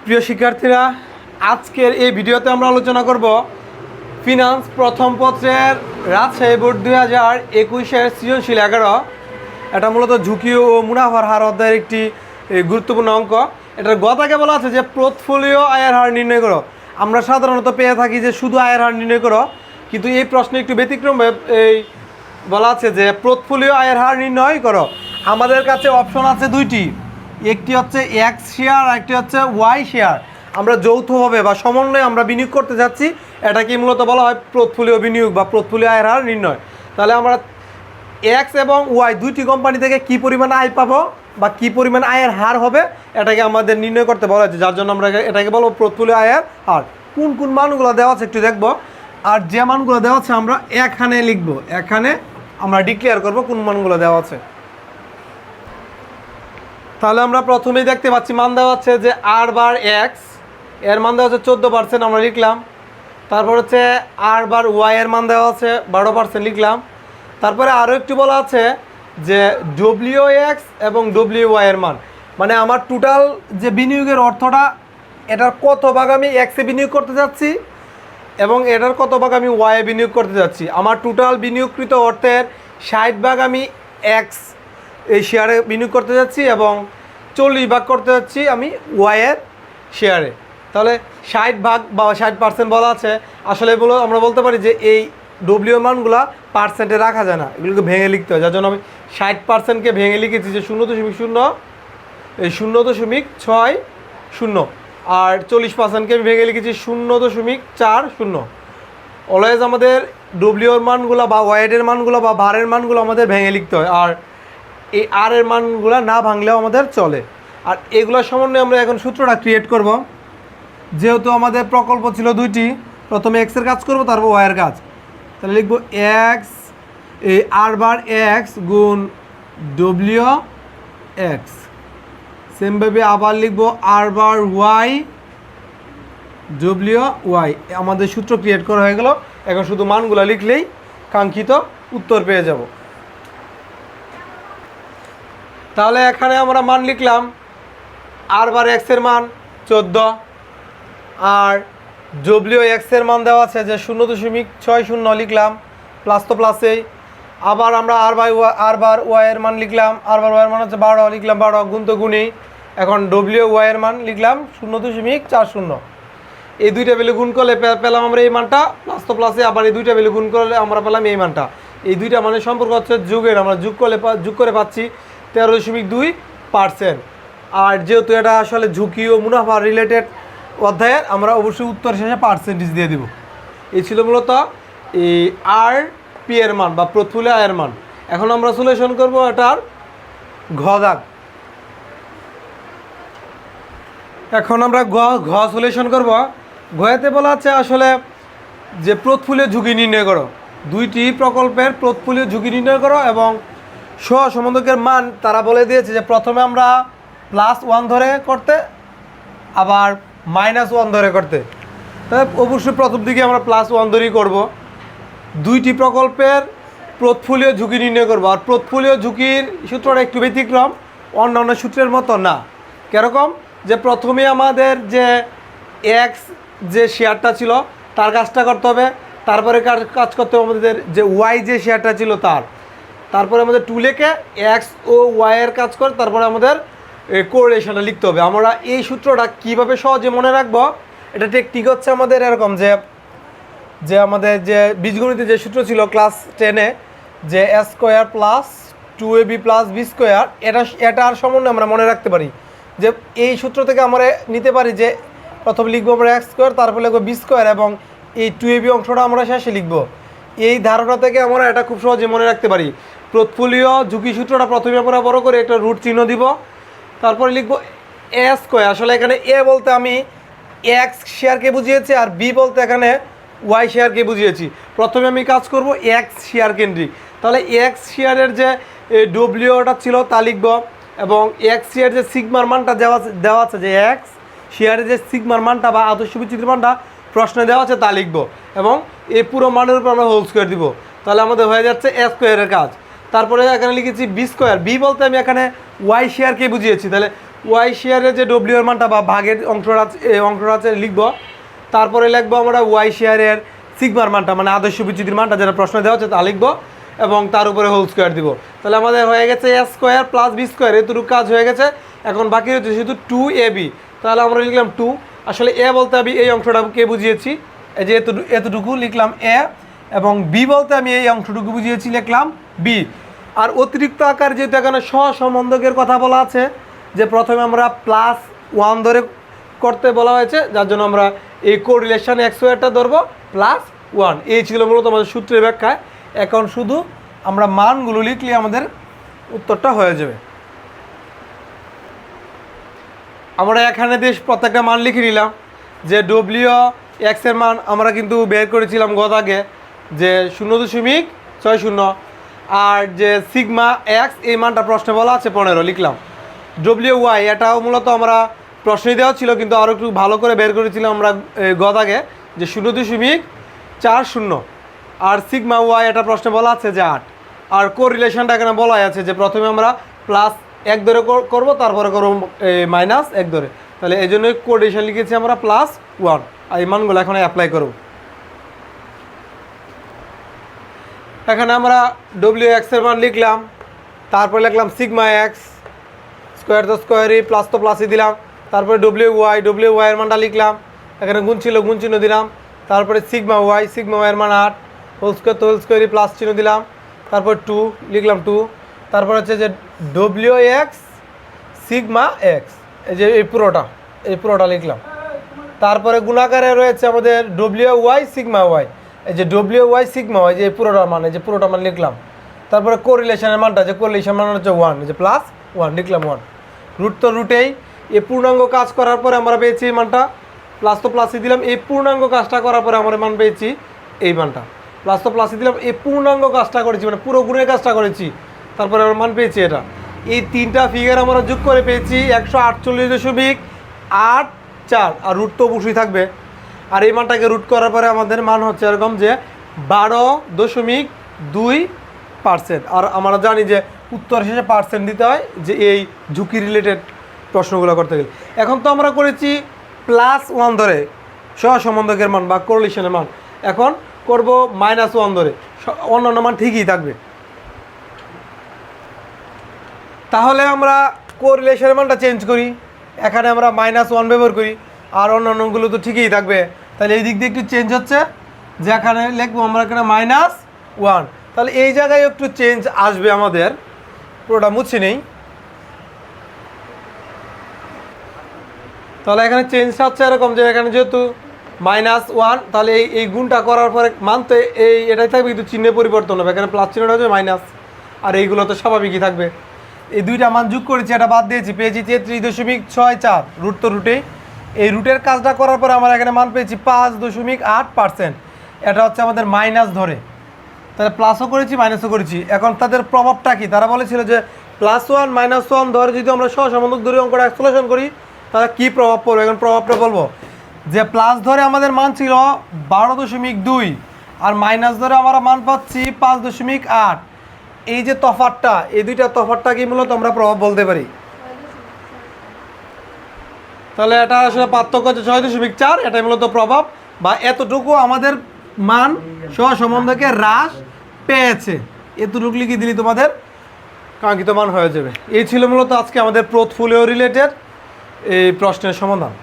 প্রিয় শিক্ষার্থীরা, আজকের এই ভিডিওতে আমরা আলোচনা করব ফিনান্স প্রথম পত্রের রাজশাহী বোর্ড 2021-এর সৃজনশীল 11। এটা মূলত ঝুঁকি ও মুনাফার হার অধ্যায়ের একটি গুরুত্বপূর্ণ অঙ্ক। এটার গতাকে বলা আছে যে পোর্টফোলিও আয়ের হার নির্ণয় করো। আমরা সাধারণত পেয়ে থাকি যে শুধু আয়ের হার নির্ণয় করো, কিন্তু এই প্রশ্নে একটু ব্যতিক্রম এই বলা আছে যে পোর্টফোলিও আয়ের হার নির্ণয় করো। আমাদের কাছে অপশন আছে দুইটি, একটি হচ্ছে এক্স শেয়ার আর একটি হচ্ছে ওয়াই শেয়ার। আমরা যৌথভাবে বা সমন্বয়ে আমরা বিনিয়োগ করতে যাচ্ছি, এটাকে মূলত বলা হয় পোর্টফোলিও বিনিয়োগ বা পোর্টফোলিও আয়ের হার নির্ণয়। তাহলে আমরা এক্স এবং ওয়াই দুইটি কোম্পানি থেকে কী পরিমাণ আয় পাবো বা কী পরিমাণ আয়ের হার হবে, এটাকে আমাদের নির্ণয় করতে বলা হয়েছে, যার জন্য আমরা এটাকে বলবো পোর্টফোলিও আয়ের হার। কোন কোন মানগুলো দেওয়া আছে একটু দেখবো, আর যে মানগুলো দেওয়া আছে আমরা এখানে লিখবো, এখানে আমরা ডিক্লেয়ার করব কোন মানগুলো দেওয়া আছে। তাহলে আমরা প্রথমেই দেখতে পাচ্ছি মান দেওয়া আছে যে আর বার এক্স এর মান দেওয়া আছে 14%, আমরা লিখলাম। তারপর হচ্ছে আর বার ওয়াই এর মান দেওয়া আছে 12%, লিখলাম। তারপরে আরও একটু বলা আছে যে ডব্লিউ এক্স এবং ডব্লিউ ওয়াই এর মান, মানে আমার টোটাল যে বিনিয়োগের অর্থটা, এটার কত ভাগ আমি এক্সে বিনিয়োগ করতে যাচ্ছি এবং এটার কত ভাগ আমি ওয়াইয়ে বিনিয়োগ করতে যাচ্ছি। আমার টোটাল বিনিয়োগকৃত অর্থের 60 ভাগ আমি এক্স এই শেয়ারে বিনিয়োগ করতে যাচ্ছি এবং 40 ভাগ করতে যাচ্ছি আমি ওয়াইয়ের শেয়ারে। তাহলে 60 ভাগ বা 60% বলা আছে। আসলে এগুলো আমরা বলতে পারি যে এই ডব্লিউ মানগুলো পার্সেন্টে রাখা যায় না, এগুলোকে ভেঙে লিখতে হয়, যার জন্য আমি 60%কে ভেঙে লিখেছি যে 0.0 এই 0.60, আর 40%কে আমি ভেঙে লিখেছি 0.40। অলওয়েজ আমাদের ডব্লিউর মানগুলো বা ওয়াইডের মানগুলো বা ভারের মানগুলো আমাদের ভেঙে লিখতে হয়, আর এই আর এর মানগুলো না ভাঙলেও আমাদের চলে। আর এগুলোর সমন্বয়ে আমরা এখন সূত্রটা ক্রিয়েট করব। যেহেতু আমাদের প্রকল্প ছিল দুইটি, প্রথমে এক্সের কাজ করব, তারপর ওয়াইয়ের কাজ। তাহলে লিখব এক্স এই আর বার এক্স গুণ ডব্লিউ এক্স, সেমভাবে আবার লিখব আর বার ওয়াই ডব্লিউ ওয়াই। আমাদের সূত্র ক্রিয়েট করা হয়ে গেল। এখন শুধু মানগুলো লিখলেই কাঙ্ক্ষিত উত্তর পেয়ে যাব। তাহলে এখানে আমরা মান লিখলাম, আর বার এক্সের মান 14, আর ডব্লিউ এক্সের মান দেওয়া আছে যে 0.60 লিখলাম, প্লাস তো প্লাসেই। আবার আমরা আর বার ওয়াইয়ের মান লিখলাম, আর বার ওয়াইয়ের মান হচ্ছে 12, লিখলাম 12, গুণ তো গুণেই। এখন ডব্লিউ ওয়াইয়ের মান লিখলাম 0.40। এই দুইটা ভ্যালু গুণ করলে পেলাম আমরা এই মানটা, প্লাস তো প্লাসে। আবার এই দুইটা ভ্যালু গুণ করলে আমরা পেলাম এই মানটা। এই দুইটা মানের সম্পর্ক হচ্ছে যুগের, আমরা যোগ করে পাচ্ছি 13.2%। আর যেহেতু এটা আসলে ঝুঁকি ও মুনাফা রিলেটেড অধ্যায়ের, আমরা অবশ্যই উত্তর শেষে পার্সেন্টেজ দিয়ে দিব। এই ছিল মূলত এই আর পি এর মান বা পোর্টফোলিও আয়ের মান। এখন আমরা সলিউশন করব এটার ঘ দাগ। এখন আমরা ঘ সলিউশন করব। ঘতে বলা আছে আসলে যে পোর্টফোলিও ঝুঁকি নির্ণয় করো, দুইটি প্রকল্পের পোর্টফোলিও ঝুঁকি নির্ণয় করো এবং সহসম্বন্ধকের মান তারা বলে দিয়েছে যে প্রথমে আমরা +1 ধরে করতে, আবার -1 ধরে করতে। তাহলে অবশ্যই প্রথম দিকে আমরা +1 ধরেই করব। দুইটি প্রকল্পের পোর্টফোলিও ঝুঁকি নির্ণয় করব। আর পোর্টফোলিও ঝুঁকির সূত্রটা একটু ব্যতিক্রম, অন্যান্য সূত্রের মতো না। কীরকম, যে প্রথমে আমাদের যে এক্স যে শেয়ারটা ছিল তার কাজটা করতে হবে, তারপরে কাজ করতে হবে আমাদের যে ওয়াই যে শেয়ারটা ছিল তারপরে আমাদের টুলেকে এক্স ও ওয়াইয়ের কাজ করে তারপরে আমাদের কোরিলেশনটা লিখতে হবে। আমরা এই সূত্রটা কীভাবে সহজে মনে রাখবো, এটা টেকনিক হচ্ছে আমাদের এরকম যে আমাদের যে বীজগণিতের যে সূত্র ছিল ক্লাস 10-এ, যে a² + 2ab + b², এটার সমন্বয়ে আমরা মনে রাখতে পারি। যে এই সূত্র থেকে আমরা নিতে পারি যে প্রথমে লিখবো আমরা x², তারপরে লিখবো b² এবং এই 2ab অংশটা আমরা শেষে লিখবো। এই ধারণা থেকে আমরা এটা খুব সহজে মনে রাখতে পারি। পোর্টফোলিও ঝুঁকি সূত্রটা প্রথমে আমরা বড় করে একটা রুট চিহ্ন দিব, তারপরে লিখবো a²। আসলে এখানে এ বলতে আমি এক্স শেয়ারকে বুঝিয়েছি, আর বি বলতে এখানে ওয়াই শেয়ারকে বুঝিয়েছি। প্রথমে আমি কাজ করব এক্স শেয়ার কেন্দ্রিক। তাহলে এক্স শেয়ারের যে ডব্লিউটা ছিল তা লিখব, এবং এক্স শেয়ার যে সিগমার মানটা দেওয়া আছে, যে এক্স শেয়ারের যে সিগমার মানটা বা আদর্শ বিচ্যুতির মানটা প্রশ্নে দেওয়া আছে তা লিখব, এবং এই পুরো মানের উপর আমরা হোল স্কোয়ার দিব। তাহলে আমাদের হয়ে যাচ্ছে a² কাজ। তারপরে এখানে লিখেছি b²। বি বলতে আমি এখানে ওয়াই শেয়ারকে বুঝিয়েছি। তাহলে ওয়াই শেয়ারের যে ডব্লিউ এর মানটা বা ভাগের অংশটা এই অংশটা আছে লিখবো, তারপরে লিখবো আমরা ওয়াই শেয়ারের সিগমার মানটা মানে আদর্শ বিচ্যুতির মানটা যেটা প্রশ্ন দেওয়া হচ্ছে তা লিখবো এবং তার উপরে হোল স্কোয়ার দিব। তাহলে আমাদের হয়ে গেছে এ স্কোয়ার প্লাস বি স্কোয়ার, এতটুকু কাজ হয়ে গেছে। এখন বাকি হচ্ছে শুধু 2ab। তাহলে আমরা লিখলাম 2, আসলে এ বলতে আমি এই অংশটাকে বুঝিয়েছি, এই যে এতটুকু লিখলাম এ, এবং বি বলতে আমি এই অংশটুকু বুঝিয়েছি লিখলাম বি। আর অতিরিক্ত আকার যেহেতু এখানে সহসম্বন্ধকের কথা বলা আছে, যে প্রথমে আমরা +1 ধরে করতে বলা হয়েছে, যার জন্য আমরা এই কোরিলেশন এক্স ওয়ারটা ধরবো +1। এই ছিল মূলত আমাদের সূত্রের ব্যাখ্যায়। এখন শুধু আমরা মানগুলো লিখলে আমাদের উত্তরটা হয়ে যাবে। আমরা এখানে বেশ প্রত্যেকটা মান লিখে নিলাম। যে ডব্লিউ এক্স এর মান আমরা কিন্তু বের করেছিলাম গত আগে, যে 0.60, আর যে সিগমা এক্স এই মানটা প্রশ্নে বলা আছে 15 লিখলাম। ডব্লিউ ওয়াই এটাও মূলত আমরা প্রশ্নে দেওয়া ছিল, কিন্তু আরও একটু ভালো করে বের করেছিলাম আমরা গত আগে, যে 0.40, আর সিগমা ওয়াই এটা প্রশ্নে বলা আছে যে 8। আর কোরিলেশনটা এখানে বলা আছে যে প্রথমে আমরা +1 ধরে করবো, তারপরে করবো -1 ধরে। তাহলে এই জন্যই কোরিলেশন লিখেছি আমরা +1, আর এই মানগুলো এখন অ্যাপ্লাই করব। এখানে আমরা ডব্লিউ এক্স এর মান লিখলাম, তারপরে লিখলাম সিগমা এক্স, স্কোয়ার তো স্কোয়ারই, প্লাস তো প্লাসই দিলাম। তারপরে ডব্লিউ ওয়াই এর মানটা লিখলাম, এখানে গুণ ছিল গুণ চিহ্ন দিলাম। তারপরে সিগমা ওয়াই এর মান 8, হোল স্কোয়ার তো হোল স্কোয়ারই, প্লাস চিহ্ন দিলাম। তারপর 2 লিখলাম 2। তারপর হচ্ছে যে ডব্লিউ এক্স সিগমা এক্স, এই যে এই পুরোটা লিখলাম। তারপরে গুণাকারে রয়েছে আমাদের ডব্লিউ ওয়াই সিগমা ওয়াই, এই যে ডব্লিউ ওয়াই সিগমা ওয়াই, যে পুরোটা মান, এই যে পুরোটা মান লিখলাম। তারপরে কোরিলেশনের মানটা, যে কোরিলেশন মান হচ্ছে 1, এই যে +1 লিখলাম 1। রুট তো রুটেই, এই পূর্ণাঙ্গ কাজ করার পরে আমরা পেয়েছি এই মানটা, প্লাস তো প্লাসই দিলাম। এই পূর্ণাঙ্গ কাজটা করার পরে আমরা মান পেয়েছি এই মানটা, প্লাস তো প্লাসই দিলাম। এই পূর্ণাঙ্গ কাজটা করেছি মানে পুরো গুণের কাজটা করেছি, তারপরে আমরা মান পেয়েছি এটা। এই তিনটা ফিগার আমরা যোগ করে পেয়েছি 148.84, আর রুট তো অবশ্যই থাকবে। আর এই মানটাকে রুট করার পরে আমাদের মান হচ্ছে এরকম যে 12.2%। আর আমরা জানি যে উত্তর শেষে পার্সেন্ট দিতে হয়, যে এই ঝুঁকি রিলেটেড প্রশ্নগুলো করতে গেলে। এখন তো আমরা করেছি +1 ধরে সহসম্বন্ধকের মান বা কোরিলেশনের মান, এখন করব -1 ধরে, অন্যান্য মান ঠিকই থাকবে। তাহলে আমরা কোরিলেশনের মানটা চেঞ্জ করি, এখানে আমরা -1 ব্যবহার করি, আর অন্যান্যগুলো তো ঠিকই থাকবে। তাহলে এই দিক দিয়ে একটু চেঞ্জ হচ্ছে, যে এখানে লিখবো আমরা এখানে -1। তাহলে এই জায়গায় একটু চেঞ্জ আসবে, আমাদের পুরোটা মুছে নেই। তাহলে এখানে চেঞ্জটা হচ্ছে এরকম, যে এখানে যেহেতু -1, তাহলে এই গুণটা করার পরে মান তো এটাই থাকবে, কিন্তু চিহ্নের পরিবর্তন হবে, এখানে প্লাস চিহ্নটা হচ্ছে মাইনাস, আর এইগুলো তো স্বাভাবিকই থাকবে। এই দুইটা মান যোগ করেছি, এটা বাদ দিয়েছি, পেয়েছি 33.64, রুট তো রুটে। এই রুটের কাজটা করার পরে আমরা এখানে মান পেয়েছি 5.8%, এটা হচ্ছে আমাদের মাইনাস ধরে। তাহলে প্লাসও করেছি মাইনাসও করেছি। এখন তাদের প্রভাবটা কি, তারা বলেছিল যে +1 -1 ধরে যদি আমরা সহসম্বন্ধক ধরে অঙ্কটা সলিউশন করি তাহলে কী প্রভাব পড়বে। এখন প্রভাবটা বলবো, যে প্লাস ধরে আমাদের মান ছিল 12.2, আর মাইনাস ধরে আমরা মান পাচ্ছি 5.8। এই যে তফাৎটা, এই দুইটা তফাৎটাকে মূলত আমরা প্রভাব বলতে পারি। তাহলে এটা আসলে পার্থক্য হচ্ছে 6.4, এটাই মূলত প্রভাব, বা এতটুকু আমাদের মান সহসম্বন্ধকে হ্রাস পেয়েছে, এতটুকু লিখে দিলে তোমাদের কাঙ্ক্ষিত মান হয়ে যাবে। এই ছিল মূলত আজকে আমাদের পোর্টফোলিও রিলেটেড এই প্রশ্নের সমাধান।